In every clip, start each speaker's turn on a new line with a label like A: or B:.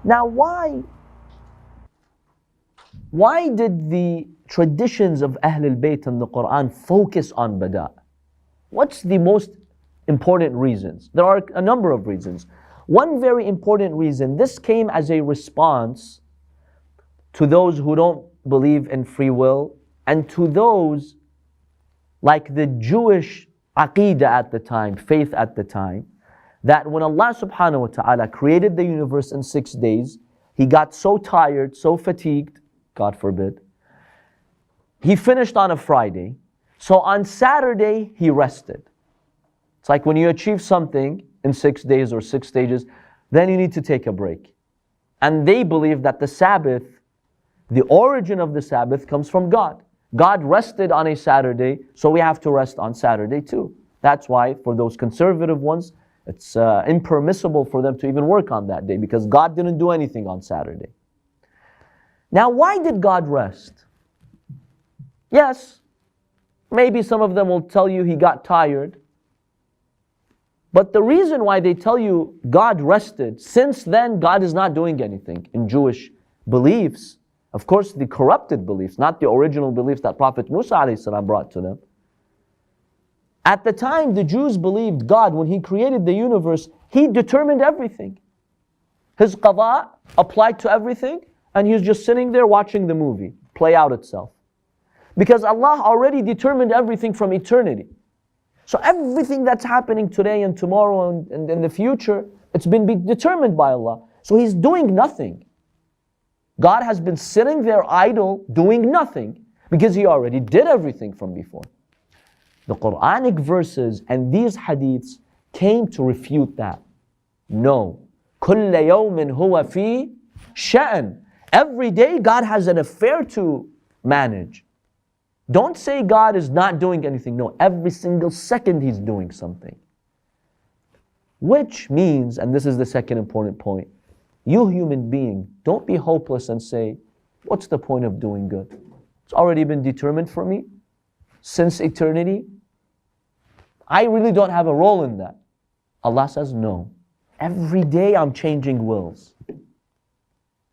A: Now why did the traditions of Ahlul Bayt and the Quran focus on Bada? What's the most important reasons? There are a number of reasons. One very important reason, this came as a response to those who don't believe in free will, and to those like the Jewish aqeedah at the time, faith at the time, that when Allah subhanahu wa ta'ala created the universe in 6 days, He got so tired, so fatigued, God forbid, He finished on a Friday, so on Saturday He rested. It's like when you achieve something in 6 days or 6 stages, then you need to take a break. And they believe that the Sabbath, the origin of the Sabbath comes from God. God rested on a Saturday, so we have to rest on Saturday too. That's why for those conservative ones, it's impermissible for them to even work on that day, because God didn't do anything on Saturday. Now, why did God rest? Yes, maybe some of them will tell you He got tired. But the reason why they tell you God rested, since then God is not doing anything in Jewish beliefs. Of course, the corrupted beliefs, not the original beliefs that Prophet Musa ﷺ brought to them. At the time, the Jews believed God, when He created the universe, He determined everything. His qada applied to everything, and He was just sitting there watching the movie play out itself. Because Allah already determined everything from eternity. So everything that's happening today and tomorrow and in the future, it's been determined by Allah. So He's doing nothing. God has been sitting there idle, doing nothing, because He already did everything from before. The Quranic verses and these hadiths came to refute that. No. كُلَّ يَوْمٍ هُوَ فِي شَأْنٍ. Every day God has an affair to manage. Don't say God is not doing anything. No, every single second He's doing something. Which means, and this is the second important point, you human being, don't be hopeless and say, what's the point of doing good? It's already been determined for me since eternity. I really don't have a role in that. Allah says, no. Every day I'm changing wills.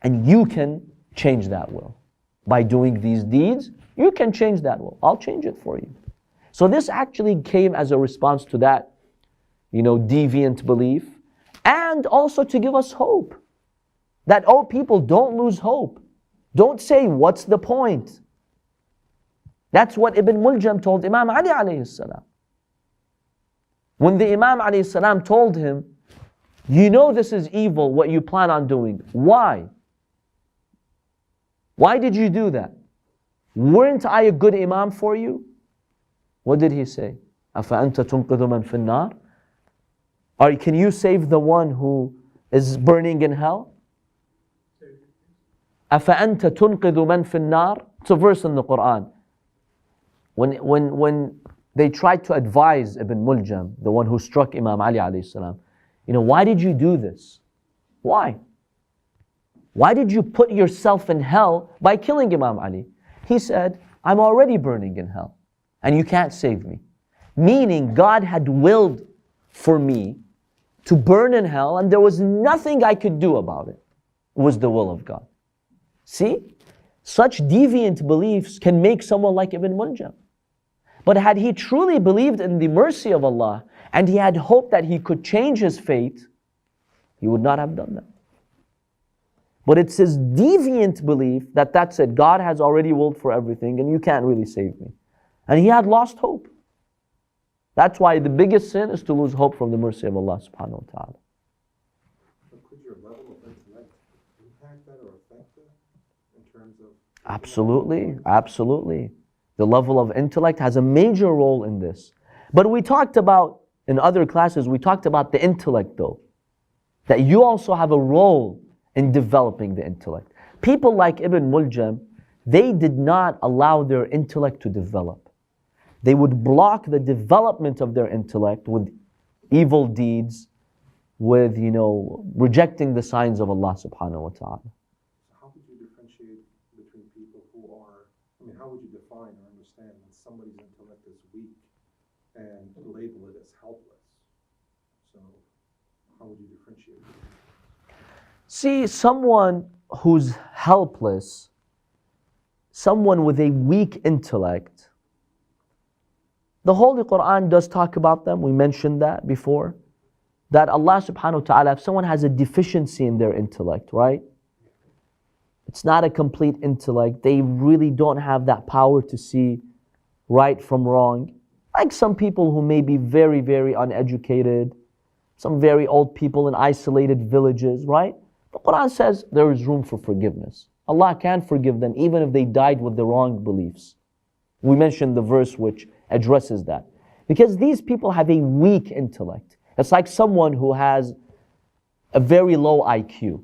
A: And you can change that will. By doing these deeds, you can change that will. I'll change it for you. So this actually came as a response to that, deviant belief, and also to give us hope. That, oh, people, don't lose hope. Don't say, what's the point? That's what Ibn Muljim told Imam Ali alayhi salam. When the Imam alayhi salam told him, this is evil, what you plan on doing. Why? Why did you do that? Weren't I a good Imam for you? What did he say? أَفَأَنْتَ تُنْقِذُ مَنْ فِي النَّارِ? Or can you save the one who is burning in hell? أَفَأَنْتَ تُنْقِذُ مَنْ فِي النَّارِ? It's a verse in the Quran. When they tried to advise Ibn Muljim, the one who struck Imam Ali alayhi salam, why did you do this? Why? Why did you put yourself in hell by killing Imam Ali? He said, I'm already burning in hell, and you can't save me. Meaning, God had willed for me to burn in hell, and there was nothing I could do about it. It was the will of God. See? Such deviant beliefs can make someone like Ibn Muljim. But had he truly believed in the mercy of Allah, and he had hoped that he could change his fate, he would not have done that. But it's his deviant belief that that's it. God has already willed for everything and you can't really save me. And he had lost hope. That's why the biggest sin is to lose hope from the mercy of Allah subhanahu wa ta'ala.
B: But could your level of intellect impact that or affect that in terms of...
A: Absolutely, absolutely. The level of intellect has a major role in this. But we talked about, in other classes, we talked about the intellect though. That you also have a role in developing the intellect. People like Ibn Muljim, they did not allow their intellect to develop. They would block the development of their intellect with evil deeds, with, rejecting the signs of Allah subhanahu wa ta'ala.
B: How would you differentiate between people who are, how would you define or understand when somebody's intellect is weak and label it as helpless? So how would you differentiate?
A: See, someone who's helpless, someone with a weak intellect, the Holy Quran does talk about them. We mentioned that before. That Allah subhanahu wa ta'ala, if someone has a deficiency in their intellect, right? It's not a complete intellect. They really don't have that power to see right from wrong. Like some people who may be very, very uneducated, some very old people in isolated villages, right? The Quran says there is room for forgiveness. Allah can forgive them even if they died with the wrong beliefs. We mentioned the verse which addresses that. Because these people have a weak intellect. It's like someone who has a very low IQ.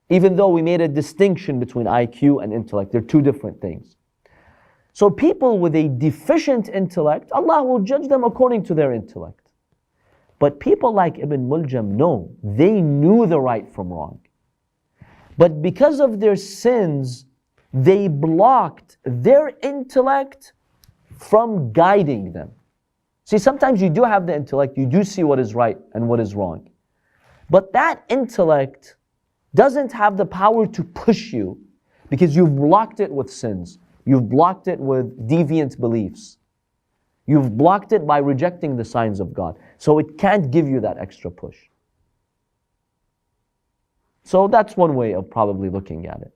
A: Even though we made a distinction between IQ and intellect, they're two different things. So people with a deficient intellect, Allah will judge them according to their intellect. But people like Ibn Muljim, no, they knew the right from wrong. But because of their sins, they blocked their intellect from guiding them. See, sometimes you do have the intellect, you do see what is right and what is wrong. But that intellect doesn't have the power to push you because you've blocked it with sins. You've blocked it with deviant beliefs. You've blocked it by rejecting the signs of God. So it can't give you that extra push. So that's one way of probably looking at it.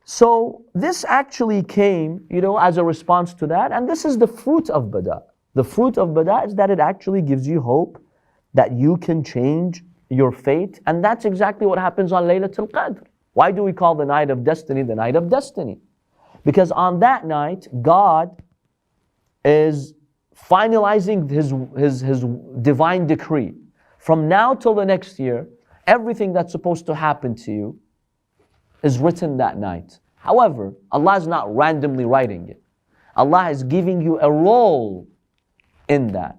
A: So this actually came, as a response to that, and this is the fruit of Bada. The fruit of Bada is that it actually gives you hope that you can change your fate, and that's exactly what happens on Laylatul Qadr. Why do we call the night of destiny the night of destiny? Because on that night, God is finalizing His divine decree. From now till the next year, everything that's supposed to happen to you is written that night. However, Allah is not randomly writing it. Allah is giving you a role in that.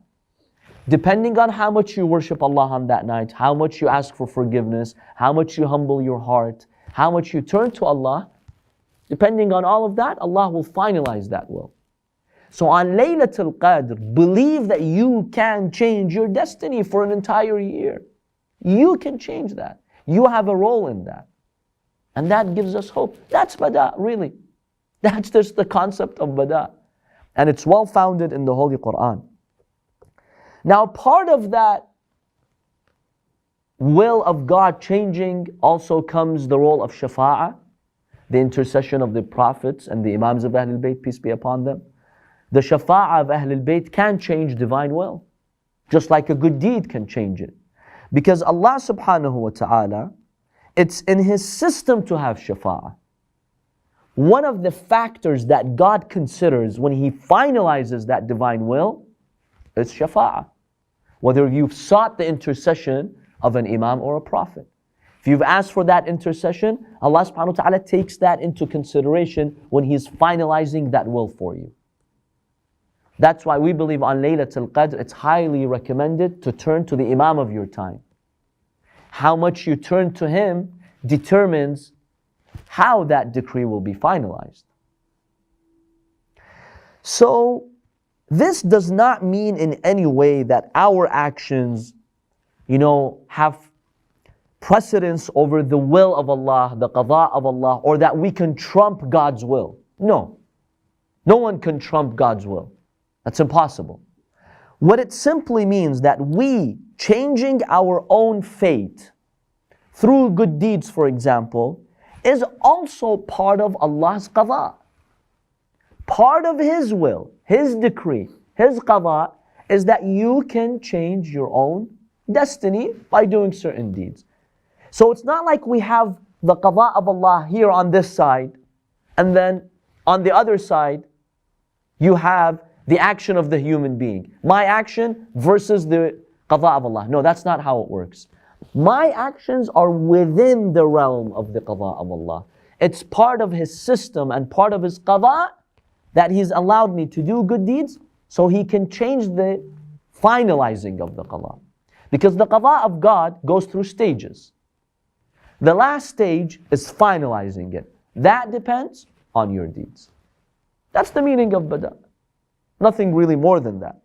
A: Depending on how much you worship Allah on that night, how much you ask for forgiveness, how much you humble your heart, how much you turn to Allah, depending on all of that, Allah will finalize that will. So on Laylatul Qadr, believe that you can change your destiny for an entire year. You can change that. You have a role in that. And that gives us hope. That's Bada, really. That's just the concept of Bada. And it's well founded in the Holy Quran. Now, part of that will of God changing also comes the role of Shafa'ah, the intercession of the prophets and the Imams of Ahlul Bayt, peace be upon them. The Shafa'ah of Ahlul Bayt can change divine will, just like a good deed can change it. Because Allah subhanahu wa ta'ala, it's in His system to have Shafa'ah. One of the factors that God considers when He finalizes that divine will is Shafa'ah. Whether you've sought the intercession of an Imam or a Prophet. If you've asked for that intercession, Allah subhanahu wa ta'ala takes that into consideration when He's finalizing that will for you. That's why we believe on Laylatul Qadr, it's highly recommended to turn to the Imam of your time. How much you turn to him determines how that decree will be finalized. So, this does not mean in any way that our actions, have precedence over the will of Allah, the qada of Allah, or that we can trump God's will. No. No one can trump God's will. That's impossible. What it simply means that we, changing our own fate through good deeds, for example, is also part of Allah's qada. Part of His will, His decree, His qada is that you can change your own destiny by doing certain deeds. So it's not like we have the qada of Allah here on this side, and then on the other side, you have the action of the human being. My action versus the qada of Allah. No, that's not how it works. My actions are within the realm of the qada of Allah. It's part of His system and part of His qada that He's allowed me to do good deeds so He can change the finalizing of the qada. Because the qada of God goes through stages. The last stage is finalizing it. That depends on your deeds. That's the meaning of Bada. Nothing really more than that.